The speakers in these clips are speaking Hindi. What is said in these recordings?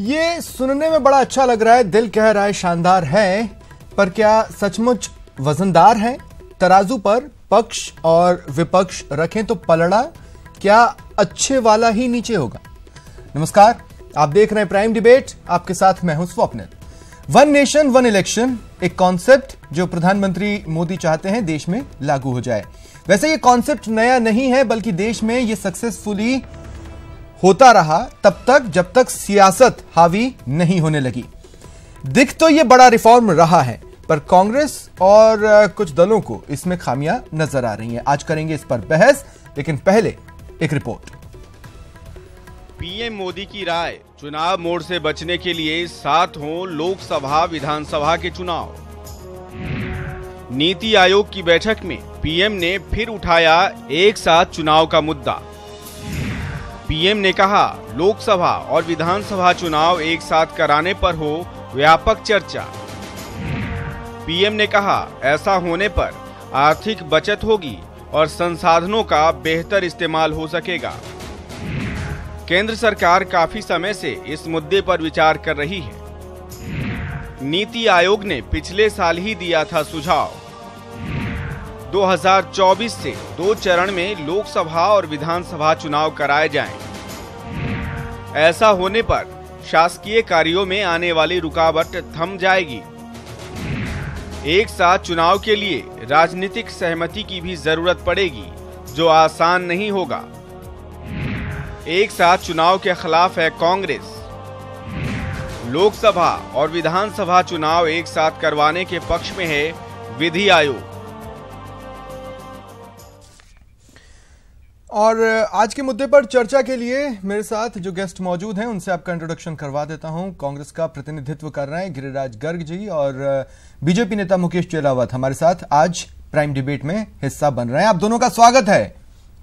ये सुनने में बड़ा अच्छा लग रहा है, दिल कह रहा है शानदार है, पर क्या सचमुच वजनदार है? तराजू पर पक्ष और विपक्ष रखें तो पलड़ा क्या अच्छे वाला ही नीचे होगा? नमस्कार, आप देख रहे हैं प्राइम डिबेट, आपके साथ मैं हूं Swapnil. One nation one election एक कॉन्सेप्ट जो प्रधानमंत्री मोदी चाहते हैं देश में लागू हो जाए। वैसे ये कॉन्सेप्ट नया नहीं है, बल्कि देश में ये सक्सेसफुली होता रहा तब तक जब तक सियासत हावी नहीं होने लगी। दिख तो ये बड़ा रिफॉर्म रहा है, पर कांग्रेस और कुछ दलों को इसमें खामियां नजर आ रही हैं। आज करेंगे इस पर बहस, लेकिन पहले एक रिपोर्ट। पीएम मोदी की राय, चुनाव मोड़ से बचने के लिए साथ हों लोकसभा विधानसभा के चुनाव। नीति आयोग की बैठक में पीएम ने फिर उठाया एक साथ चुनाव का मुद्दा। पीएम ने कहा लोकसभा और विधानसभा चुनाव एक साथ कराने पर हो व्यापक चर्चा। पीएम ने कहा ऐसा होने पर आर्थिक बचत होगी और संसाधनों का बेहतर इस्तेमाल हो सकेगा। केंद्र सरकार काफी समय से इस मुद्दे पर विचार कर रही है। नीति आयोग ने पिछले साल ही दिया था सुझाव। 2024 से 2 चरण में लोकसभा और विधानसभा चुनाव कराए जाएं। ऐसा होने पर शासकीय कार्यों में आने वाली रुकावट थम जाएगी। एक साथ चुनाव के लिए राजनीतिक सहमति की भी जरूरत पड़ेगी, जो आसान नहीं होगा। एक साथ चुनाव के खिलाफ है कांग्रेस। लोकसभा और विधानसभा चुनाव एक साथ करवाने के पक्ष में है विधि आयोग। और आज के मुद्दे पर चर्चा के लिए मेरे साथ जो गेस्ट मौजूद हैं उनसे आपका इंट्रोडक्शन करवा देता हूं। कांग्रेस का प्रतिनिधित्व कर रहे हैं गिरिराज गर्ग जी, और बीजेपी नेता मुकेश चेलावत हमारे साथ आज प्राइम डिबेट में हिस्सा बन रहे हैं। आप दोनों का स्वागत है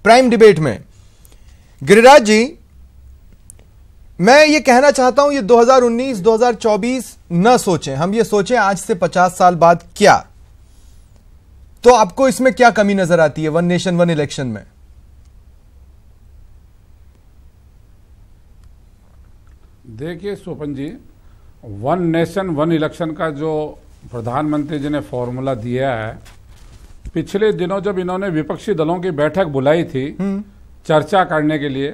प्राइम डिबेट में। गिरिराज जी, मैं ये कहना चाहता हूं, ये 2019-2024 न सोचें, हम ये सोचें आज से 50 साल बाद क्या। तो आपको इसमें क्या कमी नजर आती है वन नेशन वन इलेक्शन में? देखिए स्वपन जी, वन नेशन वन इलेक्शन का जो प्रधानमंत्री जी ने फॉर्मूला दिया है, पिछले दिनों जब इन्होंने विपक्षी दलों की बैठक बुलाई थी चर्चा करने के लिए,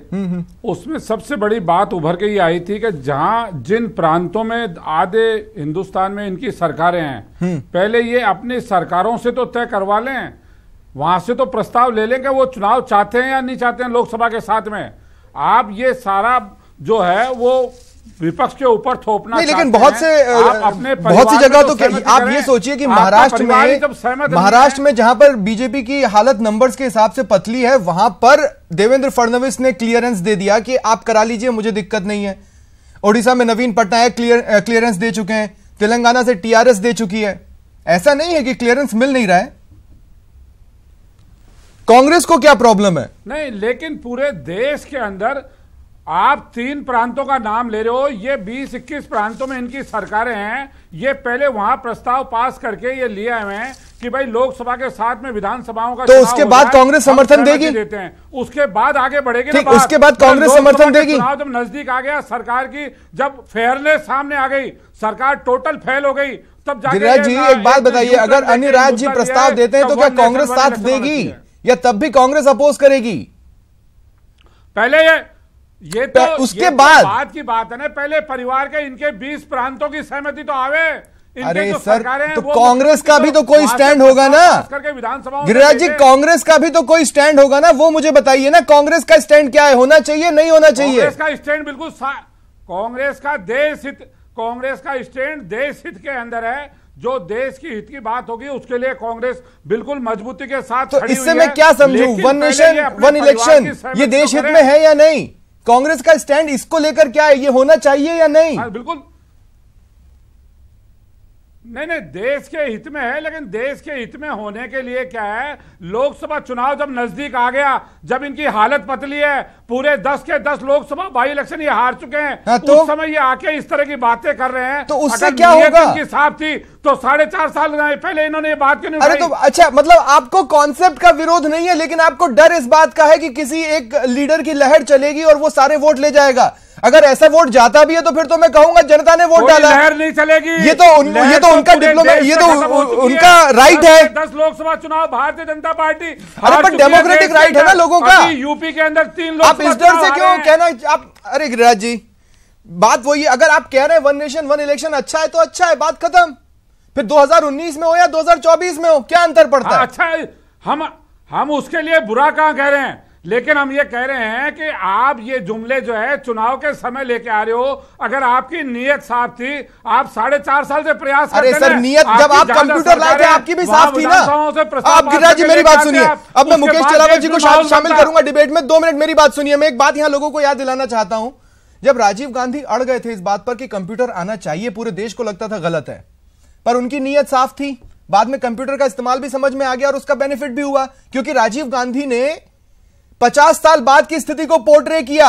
उसमें सबसे बड़ी बात उभर के ये आई थी कि जहां जिन प्रांतों में आधे हिंदुस्तान में इनकी सरकारें हैं, पहले ये अपनी सरकारों से तो तय करवा लें, वहां से तो प्रस्ताव ले लें कि वो चुनाव चाहते हैं या नहीं चाहते हैं लोकसभा के साथ में। आप ये सारा जो है वो विपक्ष के ऊपर थोपना नहीं, लेकिन बहुत सी जगह तो आप ये सोचिए कि महाराष्ट्र में जहां पर बीजेपी की हालत नंबर्स के हिसाब से पतली है, वहां पर देवेंद्र फडणवीस ने क्लियरेंस दे दिया कि आप करा लीजिए, मुझे दिक्कत नहीं है। ओडिशा में नवीन पटनायक क्लियरेंस दे चुके हैं, तेलंगाना से टीआरएस दे चुकी है। ऐसा नहीं है कि क्लियरेंस मिल नहीं रहा है। कांग्रेस को क्या प्रॉब्लम है? नहीं, लेकिन पूरे देश के अंदर आप 3 प्रांतों का नाम ले रहे हो, ये 20-21 प्रांतों में इनकी सरकारें हैं। ये पहले वहां प्रस्ताव पास करके ये लिए हुए हैं कि भाई लोकसभा के साथ में विधानसभाओं का, तो उसके बाद कांग्रेस समर्थन देगी, देते हैं, उसके बाद आगे बढ़ेगी। उसके बाद कांग्रेस समर्थन देगी। चुनाव जब नजदीक आ गया, सरकार की जब फेयरनेस सामने आ गई, सरकार टोटल फेल हो गई, तब जाके गिरिराज जी एक बात बताइए, अगर अनिराज जी प्रस्ताव देते हैं तो क्या कांग्रेस साथ देगी या तब भी कांग्रेस अपोज करेगी? पहले ये तो उसके बाद की बात है ना। पहले परिवार के इनके 20 प्रांतों की सहमति तो आवे। अरे सर, तो कांग्रेस का भी तो कोई स्टैंड होगा ना गिरिराज जी, कांग्रेस का भी तो कोई स्टैंड होगा ना, वो मुझे बताइए ना। कांग्रेस का स्टैंड क्या है, होना चाहिए नहीं होना चाहिए? कांग्रेस का स्टैंड बिल्कुल कांग्रेस का देश हित, कांग्रेस का स्टैंड देश हित के अंदर है। जो देश की हित की बात होगी उसके लिए कांग्रेस बिल्कुल मजबूती के साथ तो इससे मैं क्या समझूं, वन नेशन वन इलेक्शन ये देश हित में है या नहीं? कांग्रेस का स्टैंड इसको लेकर क्या है, ये होना चाहिए या नहीं? बिल्कुल नहीं, देश के हित में है, लेकिन देश के हित में होने के लिए क्या है, लोकसभा चुनाव जब नजदीक आ गया, जब इनकी हालत पतली है, पूरे 10 के 10 लोकसभा बाई इलेक्शन ये हार चुके हैं, तो उस समय ये आके इस तरह की बातें कर रहे हैं, तो उससे क्या होगा? इनकी साफ थी तो 4.5 साल पहले इन्होंने ये बात क्यों नहीं उठाई? अरे तो अच्छा, मतलब आपको कॉन्सेप्ट का विरोध नहीं है, लेकिन आपको डर इस बात का है कि किसी एक लीडर की लहर चलेगी और वो सारे वोट ले जाएगा। अगर ऐसा वोट जाता भी है तो फिर तो मैं कहूंगा जनता ने वोट डाला। लहर नहीं चलेगी। ये तो उनका डिप्लोमेट, ये तो उनका राइट है। 10 लोकसभा चुनाव भारतीय जनता पार्टी, अरे पर डेमोक्रेटिक राइट है ना लोगों का। यूपी के अंदर 3 लोग, आप इस डर से क्यों कहना आप? अरे गिरिराज जी, बात वही, अगर आप कह रहे हैं वन नेशन वन इलेक्शन अच्छा है तो अच्छा है, बात खत्म। फिर 2019 में हो या 2024 में हो, क्या अंतर पड़ता है? अच्छा है, हम उसके लिए बुरा कहां कह रहे हैं, लेकिन हम ये कह रहे हैं कि आप ये जुमले जो है चुनाव के समय लेके आ रहे हो। अगर आपकी नीयत साफ थी, आप 4.5 साल से प्रयास करते हैं। अरे सर, नीयत जब आप कंप्यूटर लाए थे आपकी भी साफ थी ना। अब गिरिराज जी मेरी बात सुनिए, अब मैं मुकेश चलावत जी को शामिल करूंगा डिबेट में। 2 मिनट मेरी बात सुनिए। मैं एक बात यहां लोगों को याद दिलाना चाहता हूं, जब राजीव गांधी अड़ गए थे इस बात पर कि कंप्यूटर आना चाहिए, पूरे देश को लगता था गलत है, पर उनकी नीयत साफ थी। बाद में कंप्यूटर का इस्तेमाल भी समझ में आ गया और उसका बेनिफिट भी हुआ, क्योंकि राजीव गांधी ने 50 साल बाद की स्थिति को पोर्ट्रे किया।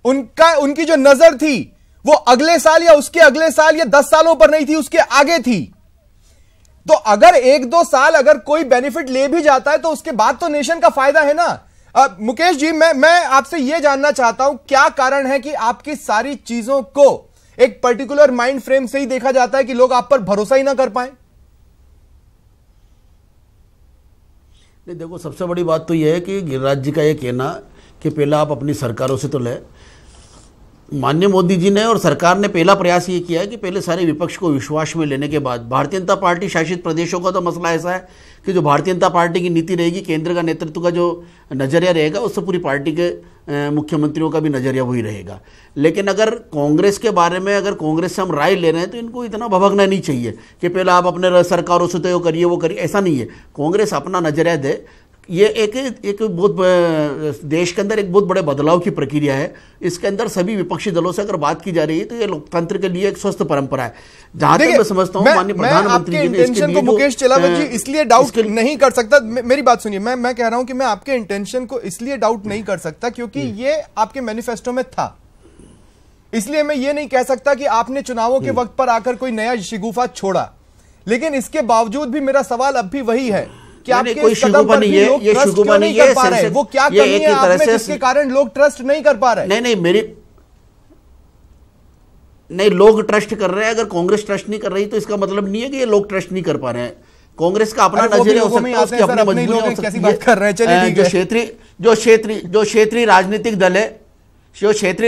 उनकी जो नजर थी वो अगले साल या उसके अगले साल या 10 सालों पर नहीं थी, उसके आगे थी। तो अगर 1-2 साल अगर कोई बेनिफिट ले भी जाता है तो उसके बाद तो नेशन का फायदा है ना। मुकेश जी, मैं आपसे यह जानना चाहता हूं, क्या कारण है कि आपकी सारी चीजों को एक पर्टिकुलर माइंड फ्रेम से ही देखा जाता है कि लोग आप पर भरोसा ही ना कर पाए? नहीं, देखो, सबसे बड़ी बात तो यह है कि गिरिराज जी का यह कहना कि पहला आप अपनी सरकारों से तो ले। माननीय मोदी जी ने और सरकार ने पहला प्रयास ये किया है कि पहले सारे विपक्ष को विश्वास में लेने के बाद भारतीय जनता पार्टी शासित प्रदेशों का तो मसला ऐसा है कि जो भारतीय जनता पार्टी की नीति रहेगी, केंद्र का नेतृत्व का जो नजरिया रहेगा, उससे पूरी पार्टी के मुख्यमंत्रियों का भी नजरिया वही रहेगा। लेकिन अगर कांग्रेस के बारे में, अगर कांग्रेस से हम राय ले रहे हैं तो इनको इतना भभकना नहीं चाहिए कि पहले आप अपने सरकारों से तो करिए वो करिए, ऐसा नहीं है। कांग्रेस अपना नजरिया दे। ये एक बहुत देश के अंदर एक बहुत बड़े बदलाव की प्रक्रिया है। इसके अंदर सभी विपक्षी दलों से अगर बात की जा रही है तो ये लोकतंत्र के लिए एक स्वस्थ परंपरा है। जहां तक मैं समझता हूं माननीय प्रधानमंत्री जी ने इसके लिए, मुकेश चलावत जी, इसलिए डाउट नहीं कर सकता। मेरी बात सुनिए, मैं कह रहा हूं कि मैं आपके इंटेंशन को इसलिए डाउट नहीं कर सकता क्योंकि ये आपके मैनिफेस्टो में था। इसलिए मैं ये नहीं कह सकता कि आपने चुनावों के वक्त पर आकर कोई नया शिगुफा छोड़ा। लेकिन इसके बावजूद भी मेरा सवाल अब भी वही है कि आपके कोई शिगुफा नहीं है, ये शिगुफा नहीं है। वो क्या कमी है आप में जिसके कारण लोग ट्रस्ट नहीं कर पा रहे? नहीं, लोग ट्रस्ट कर रहे हैं। अगर कांग्रेस ट्रस्ट नहीं कर रही तो इसका मतलब नहीं है कि ये लोग ट्रस्ट नहीं कर पा रहे हैं। कांग्रेस का अपना नजरिया हो सकता है, उसकी अपनी मजबूरी हो सकती है। जो क्षेत्रीय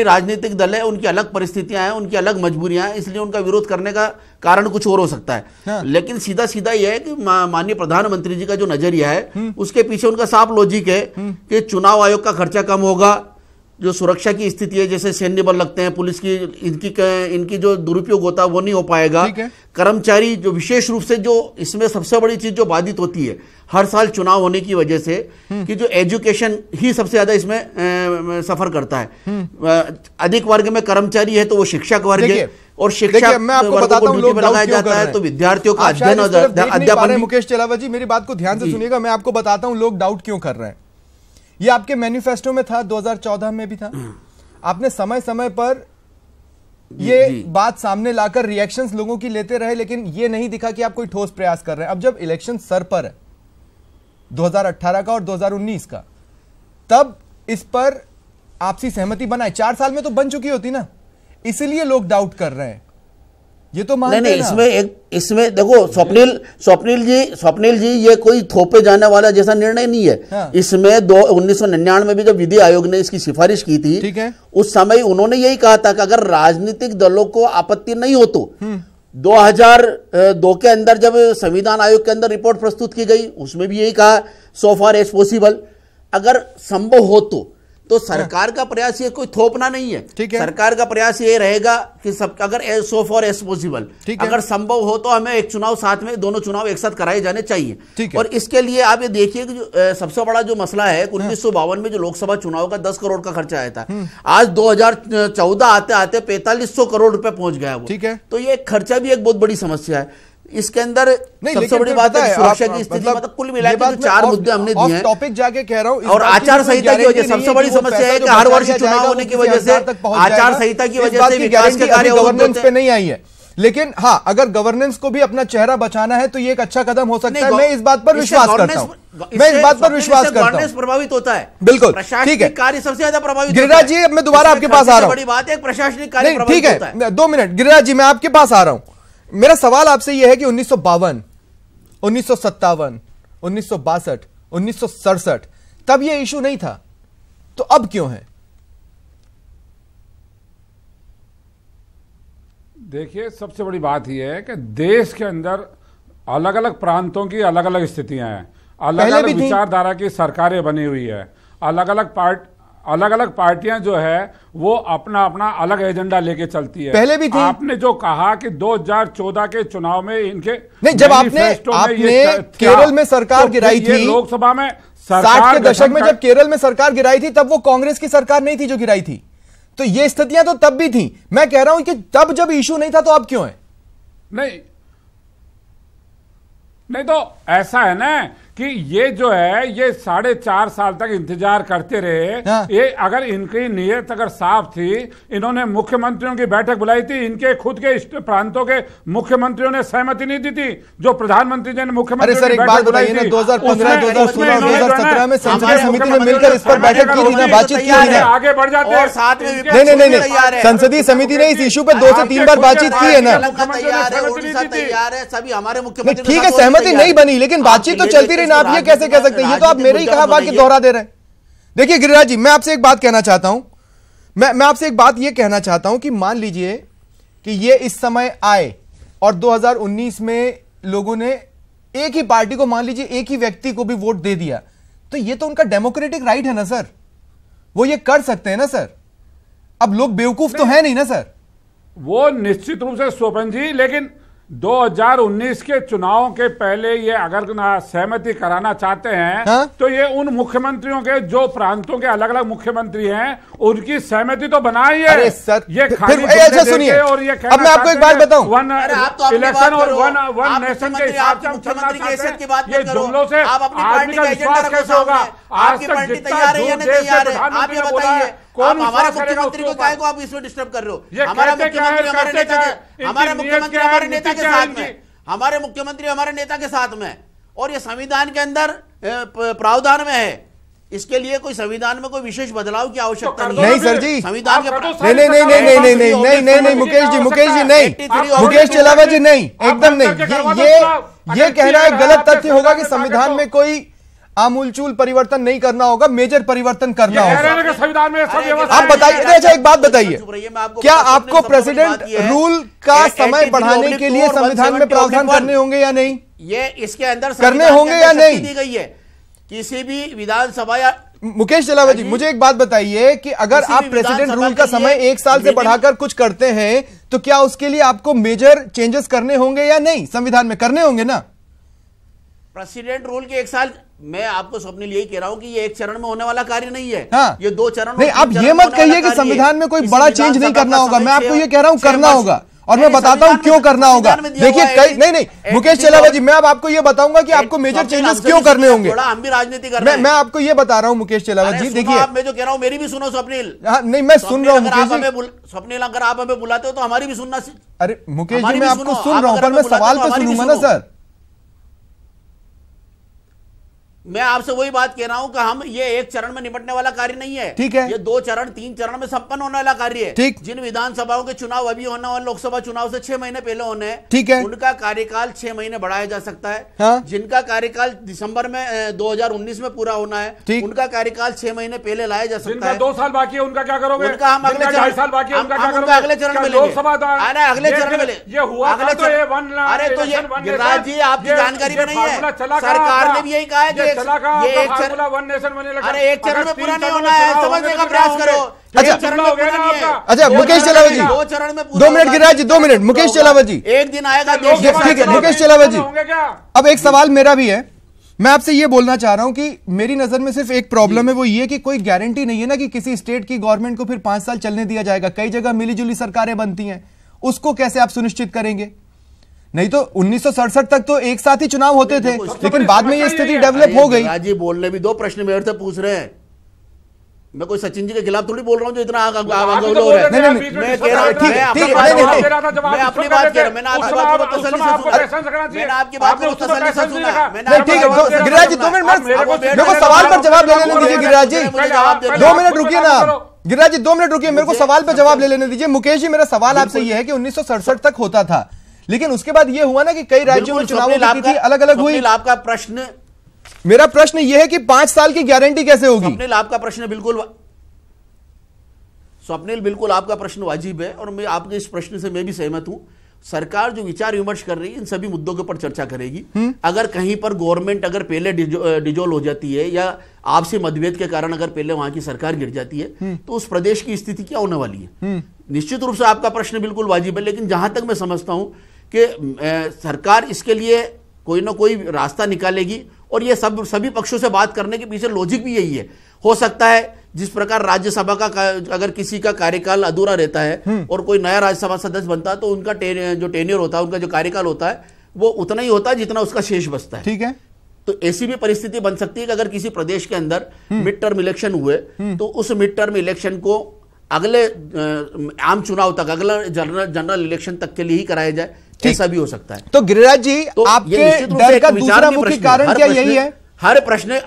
राजनीतिक दल है, उनकी अलग परिस्थितियां हैं, उनकी अलग मजबूरियां हैं, इसलिए उनका विरोध करने का कारण कुछ और हो सकता है। हाँ। लेकिन सीधा सीधा यह है कि माननीय प्रधानमंत्री जी का जो नजरिया है उसके पीछे उनका साफ लॉजिक है कि चुनाव आयोग का खर्चा कम होगा, जो सुरक्षा की स्थिति है, जैसे सैन्य बल लगते हैं, पुलिस की, इनकी जो दुरुपयोग होता है वो नहीं हो पाएगा। कर्मचारी जो विशेष रूप से, जो इसमें सबसे बड़ी चीज जो बाधित होती है हर साल चुनाव होने की वजह से, कि जो एजुकेशन ही सबसे ज्यादा इसमें सफर करता है। अधिक वर्ग में कर्मचारी है तो वो शिक्षक वर्ग है, और शिक्षा मैं आपको बताता हूं लोग लगाया जाता है तो विद्यार्थियों का अध्ययन अध्यापन। मुकेश चलावत जी, मेरी बात को ध्यान से सुनिएगा, मैं आपको बताता हूं लोग डाउट क्यों कर रहे हैं। ये आपके मैनिफेस्टो में था, 2014 में भी था। आपने समय समय पर ये बात सामने लाकर रिएक्शंस लोगों की लेते रहे, लेकिन ये नहीं दिखा कि आप कोई ठोस प्रयास कर रहे हैं। अब जब इलेक्शन सर पर है 2018 का और 2019 का, तब इस पर आपसी सहमति बनाए 4 साल में तो बन चुकी होती ना, इसलिए लोग डाउट कर रहे हैं। ये तो नहीं, इसमें देखो स्वप्निल जी ये कोई थोपे जाने वाला जैसा निर्णय नहीं है। हाँ। इसमें 1999 में भी जब विधि आयोग ने इसकी सिफारिश की थी, ठीक है, उस समय उन्होंने यही कहा था कि अगर राजनीतिक दलों को आपत्ति नहीं हो तो 2002 के अंदर जब संविधान आयोग के अंदर रिपोर्ट प्रस्तुत की गई उसमें भी यही कहा, सो फार एज पॉसिबल, अगर संभव हो तो सरकार का प्रयास ये कोई थोपना नहीं है। सरकार का प्रयास ये रहेगा कि सब, अगर सो फॉर एज पॉसिबल, अगर संभव हो तो हमें एक चुनाव साथ में, दोनों चुनाव एक साथ कराए जाने चाहिए। और इसके लिए आप ये देखिए कि जो सबसे बड़ा जो मसला है, 1952 में जो लोकसभा चुनाव का 10 करोड़ का खर्चा आया था, आज 2014 आते आते 4500 करोड़ रुपए पहुंच गया वो। तो ये खर्चा भी एक बहुत बड़ी समस्या है। इसके अंदर सबसे बड़ी बात है सुरक्षा की स्थिति, मतलब कुल मिलाकर 4 मुद्दे हमने दिए हैं। टॉपिक जाके कह रहा हूं, और आचार संहिता की वजह, सबसे बड़ी समस्या है कि हर वर्ष चुनाव होने की वजह से, आचार संहिता की वजह से विकास के कार्य गवर्नेंस पे नहीं आई है। लेकिन हाँ, अगर गवर्नेंस को भी अपना चेहरा बचाना है तो ये एक अच्छा कदम हो सकता है। मैं इस बात पर विश्वास करता हूं, मैं इस बात पर विश्वास करता हूं। प्रभावित होता है, बिल्कुल ठीक है। कार्य सबसे ज्यादा प्रभावित। गिरिराज जी, अब मैं दोबारा आपके पास आ रहा हूं। बड़ी बात है, प्रशासनिक कार्य ठीक है, 2 मिनट गिरिराज जी, मैं आपके पास आ रहा हूं। मेरा सवाल आपसे यह है कि 1952, 1957, 1962, 1967 तब ये इशू नहीं था, तो अब क्यों है? देखिए, सबसे बड़ी बात यह है कि देश के अंदर अलग अलग प्रांतों की अलग अलग स्थितियां हैं, अलग अलग विचारधारा की सरकारें बनी हुई है, अलग अलग पार्टियां जो है वो अपना अपना अलग एजेंडा लेके चलती है। पहले भी थी। आपने जो कहा कि 2014 के चुनाव में इनके नहीं, जब आपने केरल में सरकार गिराई थी, लोकसभा में 60 के दशक में जब केरल में सरकार गिराई थी, तब वो कांग्रेस की सरकार नहीं थी जो गिराई थी, तो ये स्थितियां तो तब भी थी। मैं कह रहा हूं कि तब जब इशू नहीं था तो अब क्यों है? नहीं तो ऐसा है ना कि ये जो है ये 4.5 साल तक इंतजार करते रहे। हाँ। ये अगर इनकी नीयत अगर साफ थी, इन्होंने मुख्यमंत्रियों की बैठक बुलाई थी, इनके खुद के प्रांतों के मुख्यमंत्रियों ने सहमति नहीं दी थी, जो प्रधानमंत्री जी ने मुख्यमंत्री सर, एक बात बताइए ना, 2015, 2016, 2017 में संसदीय समिति ने मिलकर इस पर बैठक की थी ना, बातचीत की थी ना, आगे बढ़ जाते हैं साथ में। नहीं, संसदीय समिति ने इस इशू पे 2 से 3 बार बातचीत की है ना। तैयार है सभी, हमारे मुख्यमंत्री ठीक है, सहमति नहीं बनी, लेकिन बातचीत तो चलती रही ना। आप ये कैसे कह सकते हैं? ये तो आप मेरे ही कहा बात दोहरा दे रहे हैं। देखिए गिरिराज जी, मैं आपसे एक बात कहना चाहता हूं, मैं आपसे एक बात ये कहना चाहता हूं कि मान लीजिए कि ये इस समय आए और 2019 में लोगों ने एक ही पार्टी को, मान लीजिए एक ही व्यक्ति को भी वोट दे दिया, तो ये तो उनका डेमोक्रेटिक राइट है ना सर, वो ये कर सकते हैं ना सर। अब लोग बेवकूफ तो है नहीं ना सर। वो निश्चित रूप से स्वपन जी, लेकिन 2019 के चुनाव के पहले ये अगर सहमति कराना चाहते हैं, हाँ? तो ये उन मुख्यमंत्रियों के जो प्रांतों के अलग अलग मुख्यमंत्री हैं उनकी सहमति तो बनाई है। अरे सर, ये ऐसा सुनिए, और ये अब मैं आपको एक बात बताऊं, इलेक्शन और वन नेशन के हिसाब से हम चलना चाहते हैं। ये जुमलों से आदमी का विश्वास कैसे होगा? आज तक जितना प्रधानमंत्री ने बोला है, कौन हमारे मुख्यमंत्री को काय को आप इसमें डिस्टर्ब कर रहे हो? हमारा मुख्यमंत्री हमारे नेता के, हमारे मुख्यमंत्री हमारे नेता के साथ में, हमारे मुख्यमंत्री हमारे नेता के साथ में, और ये संविधान के अंदर प्रावधान में है। इसके लिए कोई संविधान में कोई विशेष बदलाव की आवश्यकता नहीं है। नहीं सर जी, संविधान के नहीं, मुकेश जी नहीं, मुकेश चलावा जी नहीं, एकदम नहीं। ये कहना एक गलत तथ्य होगा कि संविधान में कोई आमूलचूल परिवर्तन नहीं करना होगा, मेजर परिवर्तन करना होगा। संविधान में आप बताइए, अच्छा एक बात बताइए, क्या आपको प्रेसिडेंट रूल का समय बढ़ाने के लिए संविधान में प्रावधान करने होंगे या नहीं? ये इसके अंदर करने होंगे या नहीं दी गई है? किसी भी विधानसभा या मुकेश चलावा जी, मुझे एक बात बताइए कि अगर आप प्रेसिडेंट रूल का समय 1 साल से बढ़ाकर कुछ करते हैं, तो क्या उसके लिए आपको मेजर चेंजेस करने होंगे या नहीं? संविधान में करने होंगे ना। प्रेसिडेंट रूल के 1 साल, मैं आपको स्वप्निल यही कह रहा हूं कि ये 1 चरण में होने वाला कार्य नहीं है। हाँ। ये 2 चरण नहीं, आप ये मत कहिए कि संविधान में कोई बड़ा चेंज नहीं करना होगा। मैं आपको ये कह रहा हूं करना होगा, और मैं बताता हूं क्यों करना होगा। देखिए कई नहीं मुकेश चलावा जी, मैं अब आपको ये बताऊंगा कि आपको मेजर चेंजेस क्यों करने होंगे। हम भी राजनीति कर रहे हैं। मैं आपको ये बता रहा हूं मुकेश चलावा जी, देखिए मैं जो कह रहा हूं मेरी भी सुनो स्वप्निल। नहीं, मैं सुन रहा हूं स्वप्निल, अगर आप हमें बुलाते हो तो हमारी भी सुनना। अरे मुकेश जी, मैं आपको सुन रहा हूं, पर मैं सवाल तो सुनूंगा ना सर। मैं आपसे वही बात कह रहा हूं कि हम ये 1 चरण में निपटने वाला कार्य नहीं है। ठीक है, ये 2 चरण 3 चरण में संपन्न होने वाला कार्य है। ठीक, जिन विधानसभाओं के चुनाव अभी होने वाले लोकसभा चुनाव से 6 महीने पहले होने हैं, ठीक है, उनका कार्यकाल 6 महीने बढ़ाया जा सकता है। हाँ? जिनका कार्यकाल दिसंबर में 2019 में पूरा होना है, उनका कार्यकाल 6 महीने पहले लाया जा सकता है। 2 साल बाकी है, उनका क्या करोगे? उनका हम अगले 2.5 साल बाकी है, उनका क्या करोगे? अगले चरण में लोकसभा अगले चरण में ये हुआ। अरे तो ये गिरिराज जी, आपकी जानकारी में नहीं है, सरकार ने भी यही कहा है कि अरे 1 चरण में पूरा नहीं होना है, समझने का प्रयास करो। अच्छा मुकेश चलावा जी, 2 चरण में 2 मिनट गिरिराज जी, 2 मिनट मुकेश चलावा जी, एक दिन आएगा। ठीक है मुकेश चलावा जी, अब एक सवाल मेरा भी है। मैं आपसे ये बोलना चाह रहा हूं कि मेरी नजर में सिर्फ एक प्रॉब्लम है, वो ये कि कोई गारंटी नहीं है ना कि किसी स्टेट की गवर्नमेंट को फिर 5 साल चलने दिया जाएगा। कई जगह मिलीजुली सरकारें बनती हैं, उसको कैसे आप सुनिश्चित करेंगे? नहीं तो 1967 तक तो एक साथ ही चुनाव होते थे, लेकिन बाद में ये स्थिति डेवलप हो गई। राजी बोलने भी दो, प्रश्न मेरे से पूछ रहे हैं। मैं कोई सचिन जी के खिलाफ थोड़ी बोल रहा हूँ जो इतना मैं कह रहा हूँ मैं अपनी बात कह रहा हूँ। मैंने आपकी बात को तसल्ली से सुना, मैंने आपकी बात को तसल्ली से सुना। ठीक है गिरिराज जी 2 मिनट मेरे को सवाल पर जवाब ले लेने दीजिए। गिरिराज जी 2 मिनट रुकिए ना आप। गिरिराज जी 2 मिनट रुकिए, मेरे को सवाल पे जवाब ले लेने दीजिए। मुकेश जी मेरा सवाल आपसे ये है कि 1967 तक होता था, लेकिन उसके बाद ये हुआ ना कि कई राज्यों में चुनावों की तिथि अलग अलग हुई। आपका प्रश्न, मेरा प्रश्न ये है कि 5 साल की गारंटी कैसे होगी? स्वप्निल आपका प्रश्न बिल्कुल, स्वप्निल बिल्कुल आपका प्रश्न वाजिब है और मैं आपके इस प्रश्न से मैं भी सहमत हूं। सरकार जो विचार विमर्श कर रही है इन सभी मुद्दों के ऊपर चर्चा करेगी। अगर कहीं पर गवर्नमेंट अगर पहले डिजोल्व हो जाती है या आपसी मतभेद के कारण अगर पहले वहां की सरकार गिर जाती है तो उस प्रदेश की स्थिति क्या होने वाली है? निश्चित रूप से आपका प्रश्न बिल्कुल वाजिब है, लेकिन जहां तक मैं समझता हूं कि सरकार इसके लिए कोई ना कोई रास्ता निकालेगी और ये सभी पक्षों से बात करने के पीछे लॉजिक भी यही है। हो सकता है जिस प्रकार राज्यसभा का अगर किसी का कार्यकाल अधूरा रहता है और कोई नया राज्यसभा सदस्य बनता है तो उनका जो टेन्योर होता है, उनका जो कार्यकाल होता है वो उतना ही होता है जितना उसका शेष बचता है। ठीक है, तो ऐसी भी परिस्थिति बन सकती है कि अगर किसी प्रदेश के अंदर मिड टर्म इलेक्शन हुए तो उस मिड टर्म इलेक्शन को अगले आम चुनाव तक, अगला जनरल इलेक्शन तक के लिए ही कराया जाए, ऐसा भी हो सकता है। तो गिरिराज जी तो आपके डर का दूसरा मुख्य कारण क्या यही है? हर प्रश्न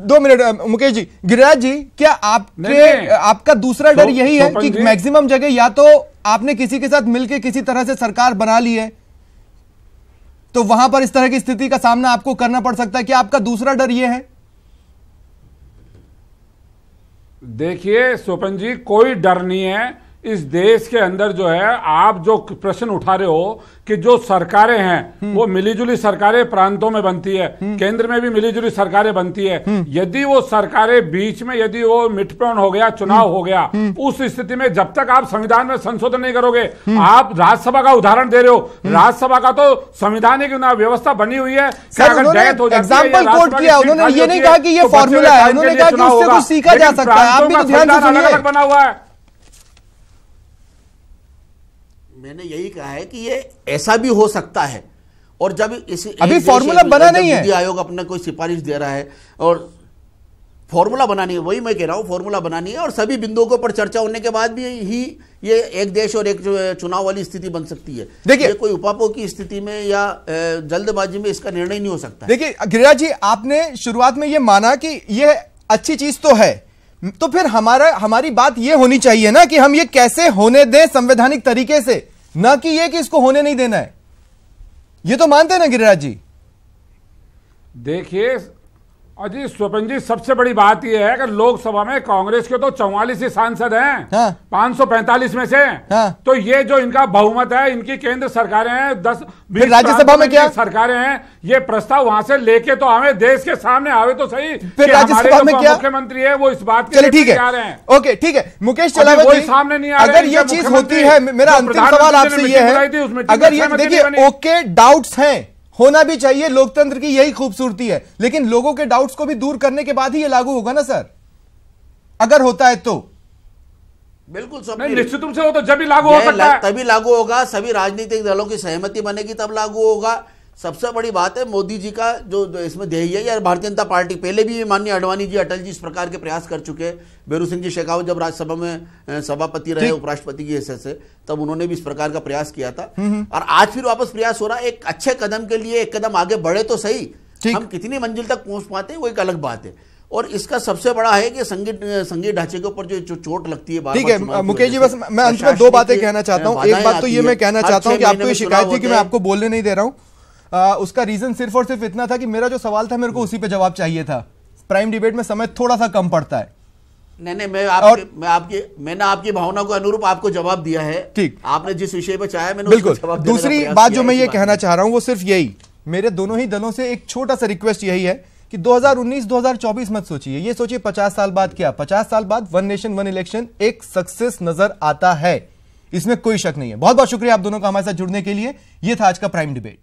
2 मिनट मुकेश जी। गिरिराज जी क्या आपका दूसरा डर यही है कि मैक्सिमम जगह या तो आपने किसी के साथ मिलकर किसी तरह से सरकार बना ली है तो वहां पर इस तरह की स्थिति का सामना आपको करना पड़ सकता है? क्या आपका दूसरा डर यह है? देखिए स्वपन जी, कोई डर नहीं है। इस देश के अंदर जो है आप जो प्रश्न उठा रहे हो कि जो सरकारें हैं वो मिलीजुली सरकारें प्रांतों में बनती है, केंद्र में भी मिलीजुली सरकारें बनती है। यदि वो सरकारें बीच में यदि वो मिटपौन हो गया, चुनाव हो गया, उस स्थिति में जब तक आप संविधान में संशोधन नहीं करोगे, आप राज्यसभा का उदाहरण दे रहे हो, राज्यसभा का तो संवैधानिक व्यवस्था बनी हुई है। अगर डेथ हो जाती है, एग्जांपल कोट किया उन्होंने, ये नहीं कहा कि ये फॉर्मूला है, उन्होंने कहा कि उससे कुछ सीखा जा सकता है। आप भी तो ध्यान से सुनिए, बना हुआ है। मैंने यही कहा है कि ये ऐसा भी हो सकता है और जब अभी फॉर्मूला बना नहीं है, नीति आयोग अपना कोई सिफारिश दे रहा है और फॉर्मूला बनानी है, वही मैं कह रहा हूं, फॉर्मूला बनानी है और सभी बिंदुओं के ऊपर चर्चा होने के बाद भी ही ये एक देश और एक चुनाव वाली स्थिति बन सकती है। देखिए कोई उपापों की स्थिति में या जल्दबाजी में इसका निर्णय नहीं हो सकता। देखिए गिरिराज जी, आपने शुरुआत में ये माना कि ये अच्छी चीज तो है, तो फिर हमारी बात ये होनी चाहिए ना कि हम ये कैसे होने दें संवैधानिक तरीके से, ना कि ये कि इसको होने नहीं देना है। ये तो मानते हैं ना गिरिराज जी? देखिए अजी स्वपन जी, सबसे बड़ी बात यह है कि लोकसभा में कांग्रेस के तो 44 ही सांसद हैं, हाँ। 545 में से, हाँ। तो ये जो इनका बहुमत है, इनकी केंद्र सरकारें हैं, 10-20 राज्यसभा में क्या सरकारें हैं, ये प्रस्ताव वहां से लेके तो आवे, देश के सामने आवे तो सही। फिर राज्यसभा में क्या मुख्यमंत्री है वो इस बात के लिए ठीक है, ओके ठीक है। मुकेश चलावत जी, सामने नहीं आ, अगर ये चीज होती है, मेरा अंतिम सवाल आपसे ये है, अगर ये देखिए ओके डाउट्स हैं, होना भी चाहिए, लोकतंत्र की यही खूबसूरती है, लेकिन लोगों के डाउट्स को भी दूर करने के बाद ही ये लागू होगा ना सर, अगर होता है तो? बिल्कुल निश्चित रूप से वो तो जब भी लागू हो सकता है, तभी लागू होगा, सभी राजनीतिक दलों की सहमति बनेगी तब लागू होगा। सबसे बड़ी बात है मोदी जी का जो इसमें ध्येय है, यार भारतीय जनता पार्टी पहले भी माननीय अडवाणी जी, अटल जी इस प्रकार के प्रयास कर चुके हैं। बेरू सिंह जी शेखावत जब राज्यसभा में सभापति रहे उपराष्ट्रपति की हैसियत से, तब उन्होंने भी इस प्रकार का प्रयास किया था और आज फिर वापस प्रयास हो रहा है। एक अच्छे कदम के लिए एक कदम आगे बढ़े तो सही, हम कितनी मंजिल तक पहुंच पाते हैं वो एक अलग बात है। और इसका सबसे बड़ा है कि संघीय ढांचे के ऊपर जो चोट लगती है। ठीक है मुकेश जी, बस मैं अंत में 2 बातें कहना चाहता हूं। एक बात तो ये मैं कहना चाहता हूं कि आपको ये शिकायत थी कि मैं आपको बोलने नहीं दे रहा हूं, उसका रीजन सिर्फ और सिर्फ इतना था कि मेरा जो सवाल था मेरे को उसी पे जवाब चाहिए था। प्राइम डिबेट में समय थोड़ा सा कम पड़ता है। नहीं, मैंने आपकी भावना को अनुरूप आपको जवाब दिया है। ठीक, आपने जिस विषय पे चाहा मैंने बिल्कुल। दूसरी बात जो मैं ये कहना चाह रहा हूं वो सिर्फ यही, मेरे दोनों ही दलों से एक छोटा सा रिक्वेस्ट यही है कि 2019-2024 मत सोचिए, ये सोचिए 50 साल बाद क्या, 50 साल बाद वन नेशन वन इलेक्शन एक सक्सेस नजर आता है, इसमें कोई शक नहीं है। बहुत बहुत शुक्रिया आप दोनों का हमारे साथ जुड़ने के लिए। यह था आज का प्राइम डिबेट।